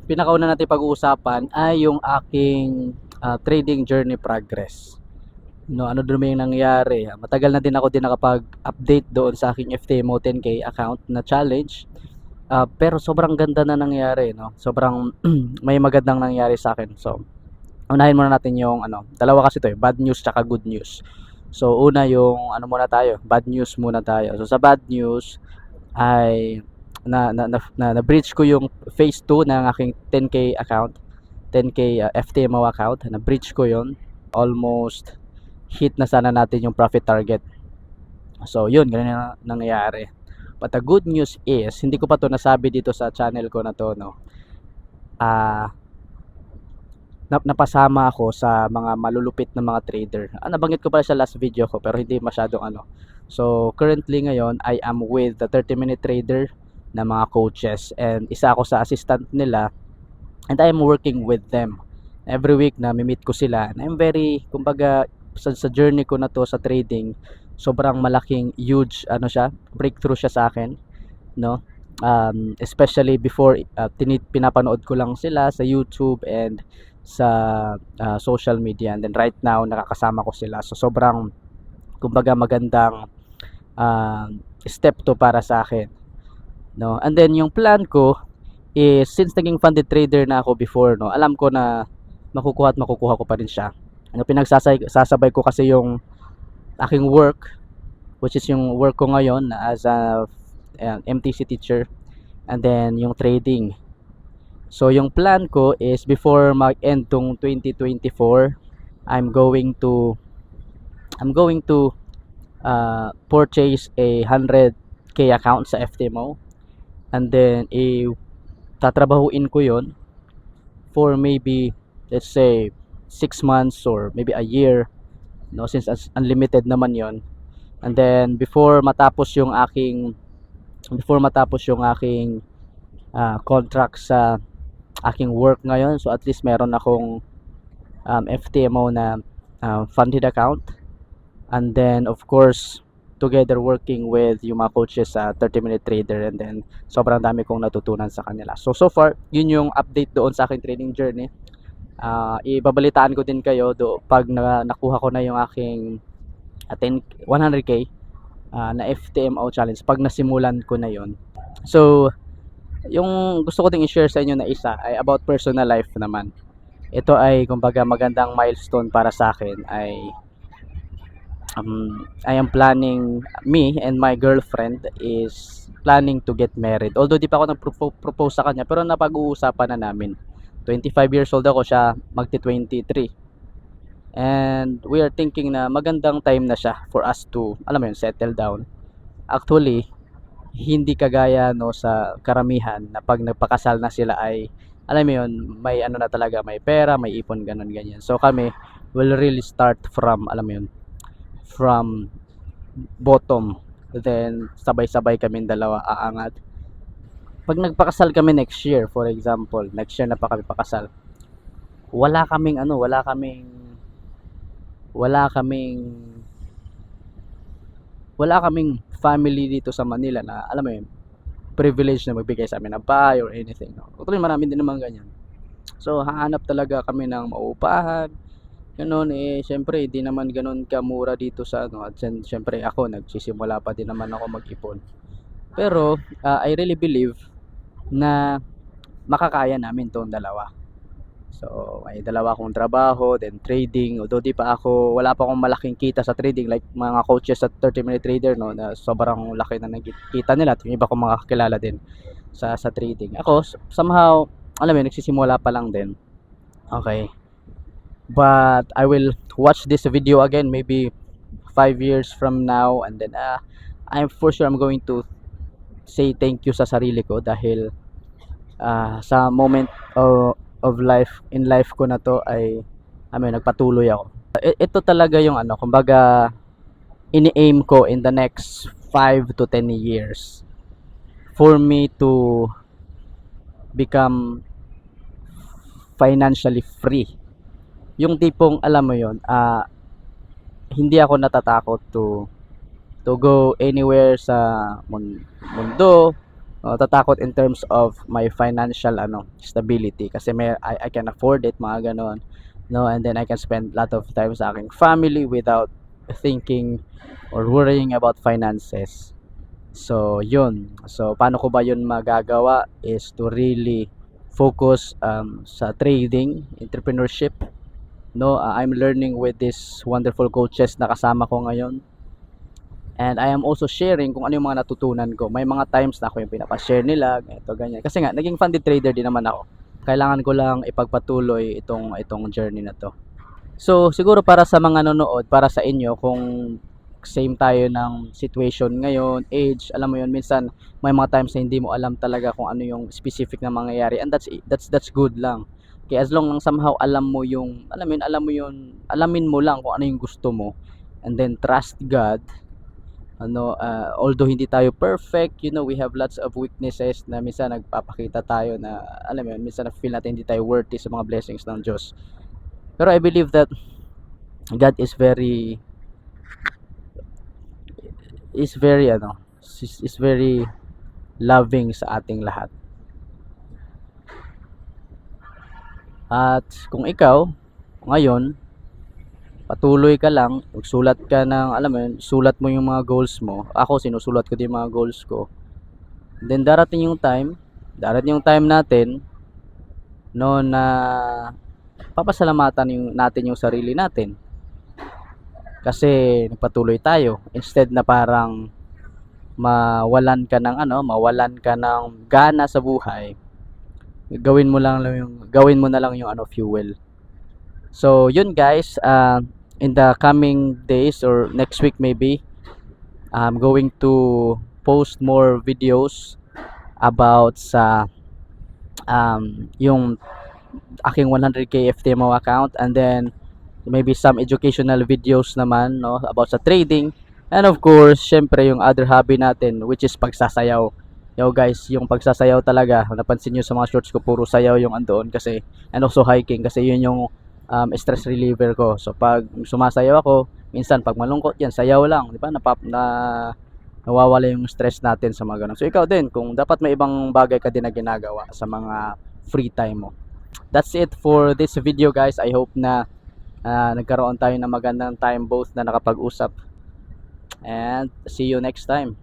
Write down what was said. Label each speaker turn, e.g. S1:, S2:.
S1: pinakauna natin pag-uusapan ay yung aking trading journey progress. No, ano dumi yung nangyari? Matagal na din ako din nakapag-update doon sa aking FTMO 10K account na challenge. Pero sobrang ganda na nangyari, no? Sobrang may magandang nangyari sa akin. So, unahin muna natin yung dalawa kasi to bad news tsaka good news. So, una yung muna tayo, bad news muna tayo. So, sa bad news ay na breach ko yung phase 2 ng aking 10K account, 10K FTMO account. Na breach ko yon. Almost hit na sana natin yung profit target. So, yun, ganun na nangyayari. But the good news is, hindi ko pa to nasabi dito sa channel ko na to, no. Napasama ako sa mga malulupit na mga trader. Nabanggit ko pala sa last video ko pero hindi masyadong So, currently ngayon, I am with the 30-minute trader na mga coaches and isa ako sa assistant nila and I am working with them. Every week na meet ko sila and I'm very, kumbaga, sa journey ko na to sa trading, sobrang malaking huge breakthrough siya sa akin, no. Especially before pinapanood ko lang sila sa YouTube and sa social media, and then right now nakakasama ko sila. So sobrang, kumbaga, magandang step to para sa akin, no. And then yung plan ko is, since naging funded trader na ako before, no, alam ko na makukuha ko pa rin siya. Pinagsasabay ko kasi yung aking work, which is yung work ko ngayon as a MTC teacher, and then yung trading. So yung plan ko is before mag-end tong 2024, I'm going to purchase a 100k account sa FTMO, and then tatrabahuin ko yon for maybe, let's say, 6 months or maybe a year, no, since unlimited naman yon. And then before matapos yung aking contract sa aking work ngayon, so at least meron akong FTMO na funded account, and then of course together working with yung mga coaches sa 30-minute trader, and then sobrang dami kong natutunan sa kanila. So far, yun yung update doon sa aking trading journey. Ibabalitaan ko din kayo pag nakuha ko na yung aking 100k na FTMO challenge, pag nasimulan ko na yon. So yung gusto ko ding i-share sa inyo na isa ay about personal life naman. Ito ay, kumbaga, magandang milestone para sa akin. I am planning, me and my girlfriend is planning to get married. Although di pa ako nag-propose sa kanya, pero napag-uusapan na namin. 25 years old ako, siya magti-23. And we are thinking na magandang time na siya for us to, alam mo yun, settle down. Actually, hindi kagaya, no, sa karamihan na pag nagpakasal na sila ay, alam mo yun, may na talaga, may pera, may ipon, ganun ganyan. So kami will really start from, alam mo yun, from bottom, then sabay-sabay kami dalawa aangat. Pag nagpakasal kami next year, for example, next year na pa kami pakasal, wala kaming family dito sa Manila na, alam mo yun, privilege na magbigay sa amin ng bahay or anything, no? Actually, marami din naman ganyan. So hahanap talaga kami ng mauupahan, ganun. Syempre hindi naman ganun kamura dito sa at syempre ako, nagsisimula pa din naman ako mag-ipon. Pero I really believe na makakaya namin tong dalawa. So may dalawa akong trabaho, then trading. Although wala pa akong malaking kita sa trading like mga coaches at 30-minute trader, no, na sobrang laki na nakikita nila, at yung iba kong mga kakilala din sa trading. Ako somehow, alam mo, nagsisimula pa lang din. Okay, but I will watch this video again maybe 5 years from now, and then I'm for sure I'm going to say thank you sa sarili ko dahil sa moment of life, in life ko na to, ay nagpatuloy ako. Ito talaga yung kumbaga, ini-aim ko in the next 5 to 10 years for me to become financially free. Yung tipong, alam mo yon, hindi ako natatakot to go anywhere sa mundo, Tatakot in terms of my financial stability kasi I can afford it, mga ganon, no, and then I can spend lot of time sa aking family without thinking or worrying about finances. So yun, so paano ko ba yun magagawa is to really focus sa trading, entrepreneurship, no. I'm learning with this wonderful coaches na kasama ko ngayon. And I am also sharing kung ano yung mga natutunan ko. May mga times na ako yung pinapa-share nila, ganito, ganyan. Kasi nga, naging funded trader din naman ako. Kailangan ko lang ipagpatuloy itong journey na to. So, siguro para sa mga nanonood, para sa inyo, kung same tayo ng situation ngayon, age, alam mo yun, minsan may mga times na hindi mo alam talaga kung ano yung specific na mangyayari. And that's good lang. Kaya as long lang somehow alam mo yung, alamin mo lang kung ano yung gusto mo. And then trust God. Although hindi tayo perfect, we have lots of weaknesses na minsan nagpapakita tayo na, alam mo yun, minsan na-feel natin hindi tayo worthy sa mga blessings ng Diyos. Pero I believe that God is very loving sa ating lahat. At kung ikaw ngayon patuloy ka lang, magsulat ka ng, alam mo yun, sulat mo yung mga goals mo. Ako, sinusulat ko din yung mga goals ko. Then darating yung time natin, no, na papasalamatan natin yung sarili natin. Kasi nagpatuloy tayo instead na parang mawalan ka ng gana sa buhay. Gawin mo na lang yung fuel. So yun guys, in the coming days or next week maybe, I'm going to post more videos about sa yung aking 100k FTMO account, and then maybe some educational videos naman, no, about sa trading, and of course syempre yung other hobby natin, which is pagsasayaw. Guys, yung pagsasayaw talaga, napansin nyo sa mga shorts ko, puro sayaw yung andoon kasi, and also hiking kasi yun yung stress reliever ko. So pag sumasayaw ako, minsan pag malungkot yan, sayaw lang, di ba? Nawawala yung stress natin sa mga ganun. So ikaw din, kung dapat may ibang bagay ka din na ginagawa sa mga free time mo. That's it for this video guys. I hope na nagkaroon tayo ng magandang time both na nakapag-usap. And see you next time.